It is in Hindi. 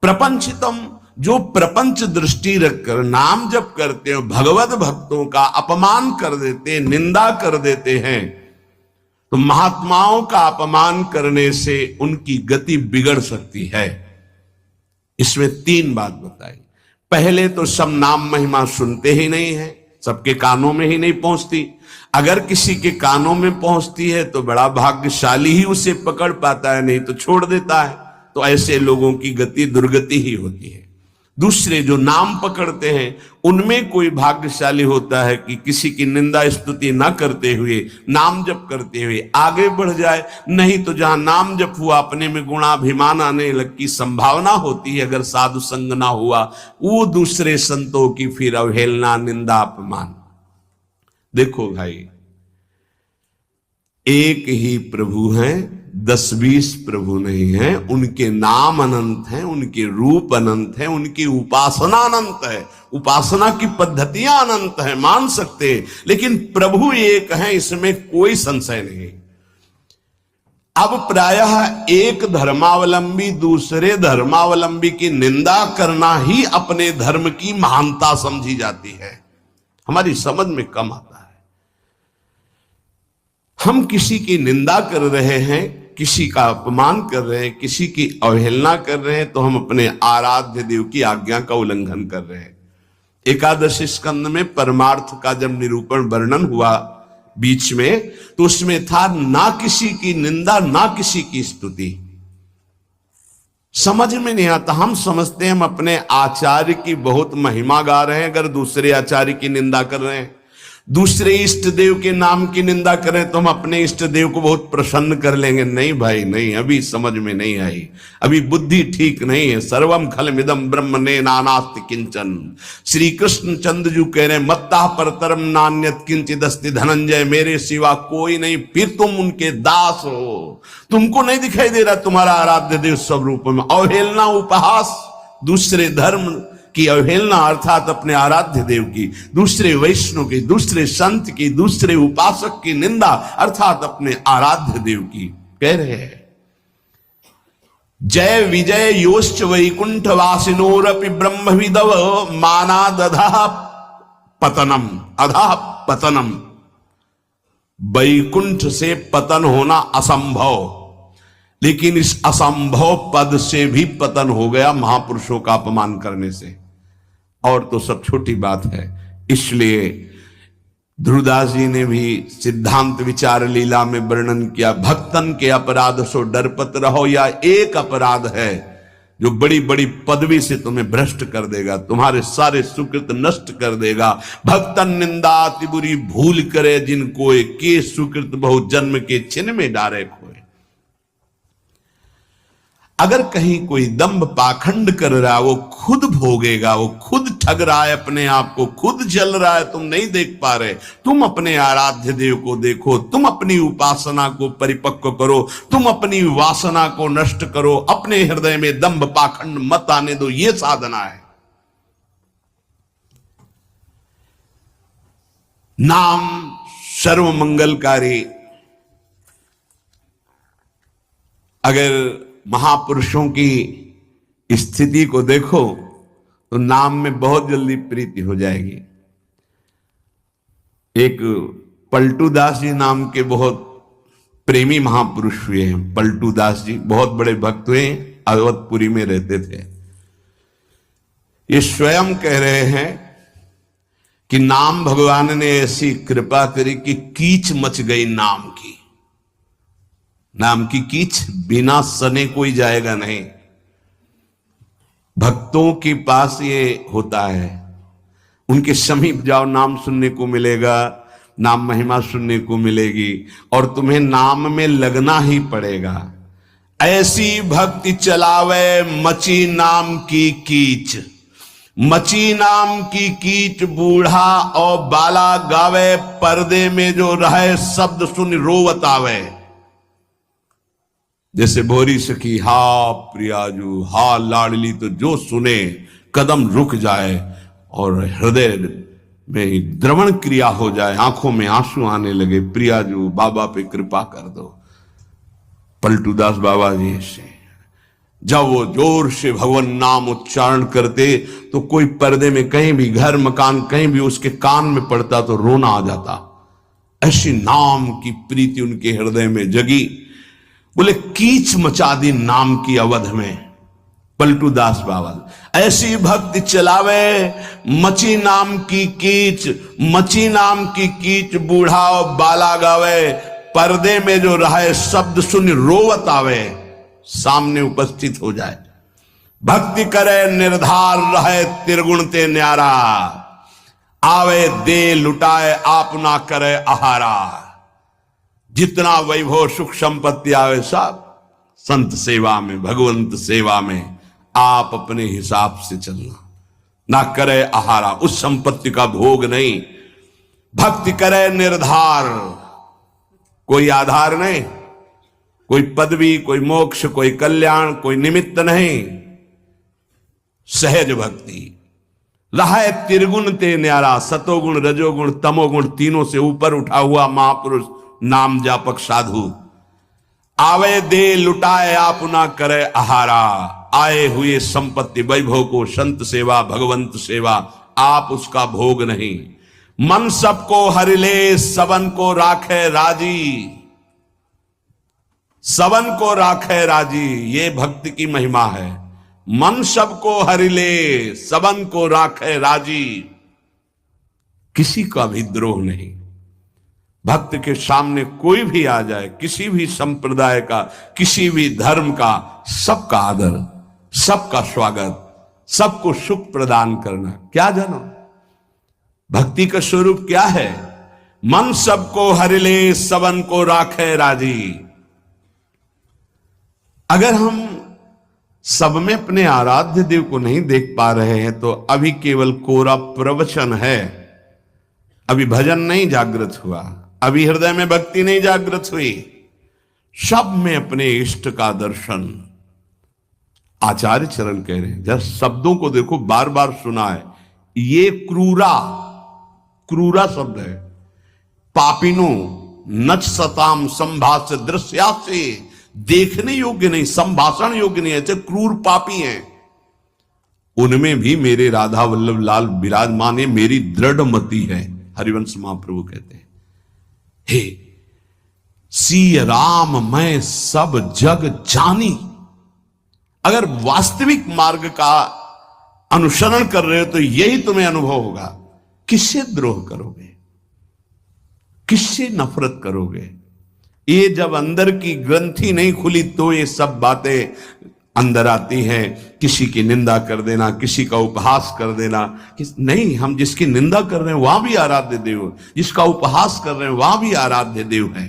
प्रपंचितम, जो प्रपंच दृष्टि रखकर नाम जप करते हो, भगवत भक्तों का अपमान कर देते, निंदा कर देते हैं, तो महात्माओं का अपमान करने से उनकी गति बिगड़ सकती है। इसमें 3 बात बताई। पहले तो सब नाम महिमा सुनते ही नहीं है, सबके कानों में ही नहीं पहुंचती। अगर किसी के कानों में पहुंचती है तो बड़ा भाग्यशाली ही उसे पकड़ पाता है, नहीं तो छोड़ देता है। तो ऐसे लोगों की गति दुर्गति ही होती है। दूसरे जो नाम पकड़ते हैं उनमें कोई भाग्यशाली होता है कि किसी की निंदा स्तुति ना करते हुए, नाम जप करते हुए आगे बढ़ जाए। नहीं तो जहां नाम जप हुआ अपने में गुणाभिमान आने लग की संभावना होती है, अगर साधु संग ना हुआ, वो दूसरे संतों की फिर अवहेलना, निंदा, अपमान। देखो भाई, एक ही प्रभु हैं, 10-20 प्रभु नहीं है। उनके नाम अनंत हैं, उनके रूप अनंत हैं, उनकी उपासना अनंत है, उपासना की पद्धतियां अनंत हैं, मान सकते हैं। लेकिन प्रभु एक है, इसमें कोई संशय नहीं। अब प्रायः एक धर्मावलंबी दूसरे धर्मावलंबी की निंदा करना ही अपने धर्म की महानता समझी जाती है। हमारी समझ में कम आता है। हम किसी की निंदा कर रहे हैं, किसी का अपमान कर रहे हैं, किसी की अवहेलना कर रहे हैं, तो हम अपने आराध्य देव की आज्ञा का उल्लंघन कर रहे हैं। एकादश स्कंद में परमार्थ का जब निरूपण वर्णन हुआ बीच में, तो उसमें था ना किसी की निंदा ना किसी की स्तुति। समझ में नहीं आता। हम समझते हैं हम अपने आचार्य की बहुत महिमा गा रहे हैं, अगर दूसरे आचार्य की निंदा कर रहे हैं, दूसरे इष्ट देव के नाम की निंदा करें, तो हम अपने इष्ट देव को बहुत प्रसन्न कर लेंगे। नहीं भाई नहीं, अभी समझ में नहीं आई, अभी बुद्धि ठीक नहीं है। सर्वम खलमिदं ब्रह्म ने नानास्ति किंचन। श्री कृष्ण चंद्र जी कह रहे हैं, मत्ता परतरम नान्यत किंचिद अस्ति धनंजय, मेरे सिवा कोई नहीं। फिर तुम उनके दास हो, तुमको नहीं दिखाई दे रहा तुम्हारा आराध्य देव स्वरूप में। अवहेलना, उपहास, दूसरे धर्म की अवहेलना अर्थात अपने आराध्य देव की, दूसरे वैष्णव की, दूसरे संत की, दूसरे उपासक की निंदा अर्थात अपने आराध्य देव की। कह रहे हैं, जय विजय योश्च वैकुंठ वासिनोरपि ब्रह्मविदव मानादधा पतनम, अधा पतनम। वैकुंठ से पतन होना असंभव, लेकिन इस असंभव पद से भी पतन हो गया महापुरुषों का अपमान करने से। और तो सब छोटी बात है। इसलिए ध्रुवदास जी ने भी सिद्धांत विचार लीला में वर्णन किया, भक्तन के अपराध सो डरपत रहो। या एक अपराध है जो बड़ी बड़ी पदवी से तुम्हें भ्रष्ट कर देगा, तुम्हारे सारे सुकृत नष्ट कर देगा। भक्तन निंदा अति बुरी भूल करे, जिनको के सुकृत बहु जन्म के छिन में डारे खोए। अगर कहीं कोई दंभ पाखंड कर रहा है, वो खुद भोगेगा, वो खुद ठग रहा है अपने आप को, खुद जल रहा है, तुम नहीं देख पा रहे। तुम अपने आराध्य देव को देखो, तुम अपनी उपासना को परिपक्व करो, तुम अपनी वासना को नष्ट करो, अपने हृदय में दंभ पाखंड मत आने दो। ये साधना है। नाम सर्व मंगलकारी। अगर महापुरुषों की स्थिति को देखो तो नाम में बहुत जल्दी प्रीति हो जाएगी। एक पलटू दास जी नाम के बहुत प्रेमी महापुरुष हुए हैं। पलटू दास जी बहुत बड़े भक्त हुए, अवधपुरी में रहते थे। ये स्वयं कह रहे हैं कि नाम भगवान ने ऐसी कृपा करी कि कीच मच गई नाम की। नाम की कीच, बिना सने कोई जाएगा नहीं। भक्तों के पास ये होता है, उनके समीप जाओ, नाम सुनने को मिलेगा, नाम महिमा सुनने को मिलेगी, और तुम्हें नाम में लगना ही पड़ेगा। ऐसी भक्ति चलावे मची नाम की कीच, मची नाम की कीच बूढ़ा और बाला गावे, पर्दे में जो रहे शब्द सुन रोवत आवे। जैसे भोरी सखी हा प्रियाजू हा लाडली, तो जो सुने कदम रुक जाए और हृदय में द्रवण क्रिया हो जाए, आंखों में आंसू आने लगे। प्रियाजू बाबा पे कृपा कर दो। पलटूदास बाबा जी से जब वो जोर से भगवान नाम उच्चारण करते तो कोई पर्दे में कहीं भी, घर मकान कहीं भी उसके कान में पड़ता तो रोना आ जाता। ऐसी नाम की प्रीति उनके हृदय में जगी। बोले कीच मचा दी नाम की अवध में, पलटू दास बाबा। ऐसी भक्ति चलावे मची नाम की कीच, मची नाम की कीच बूढ़ा और बाला गावे। पर्दे में जो रहे शब्द सुन रोवत आवे, सामने उपस्थित हो जाए। भक्ति करे निर्धार रहे त्रिगुण ते न्यारा, आवे दे लुटाए आप ना करे आहारा। जितना वैभव सुख संपत्ति आवे सब संत सेवा में, भगवंत सेवा में आप अपने हिसाब से चलना, ना करे आहारा, उस संपत्ति का भोग नहीं। भक्ति करे निर्धार, कोई आधार नहीं, कोई पदवी, कोई मोक्ष, कोई कल्याण, कोई निमित्त नहीं। सहज भक्ति रहा त्रिगुण ते न्यारा, सतोगुण रजोगुण तमोगुण तीनों से ऊपर उठा हुआ महापुरुष नाम जापक साधु। आवे दे लुटाए आप ना करे आहारा, आए हुए संपत्ति वैभव को संत सेवा भगवंत सेवा आप उसका भोग नहीं। मन सबको हरिले सबन को राखे राजी, सबन को राखे राजी, ये भक्ति की महिमा है। मन सबको हरिले सबन को राखे राजी, किसी का भी द्रोह नहीं। भक्त के सामने कोई भी आ जाए, किसी भी संप्रदाय का, किसी भी धर्म का, सबका आदर, सबका स्वागत, सबको सुख प्रदान करना। क्या जानो भक्ति का स्वरूप क्या है? मन सबको हरिले सबन को राखे राजी। अगर हम सब में अपने आराध्य देव को नहीं देख पा रहे हैं तो अभी केवल कोरा प्रवचन है, अभी भजन नहीं जागृत हुआ, अभी हृदय में भक्ति नहीं जागृत हुई। सब में अपने इष्ट का दर्शन। आचार्य चरण कह रहे हैं, जब शब्दों को देखो, बार बार सुना है, ये क्रूरा, क्रूरा शब्द है। पापिनो नच सताम संभाष्य दृश्या से, देखने योग्य नहीं, संभाषण योग्य नहीं, ऐसे क्रूर पापी हैं। उनमें भी मेरे राधा वल्लभ लाल विराजमान है, मेरी दृढ़ मति है। हरिवंश महाप्रभु कहते हैं, हे सी राम मैं सब जग जानी। अगर वास्तविक मार्ग का अनुसरण कर रहे हो तो यही तुम्हें अनुभव होगा। किससे द्रोह करोगे, किससे नफरत करोगे? ये जब अंदर की ग्रंथि नहीं खुली तो ये सब बातें अंदर आती हैं। किसी की निंदा कर देना, किसी का उपहास कर देना। नहीं, हम जिसकी निंदा कर रहे हैं वहां भी आराध्य देव, जिसका उपहास कर रहे हैं वहां भी आराध्य देव है।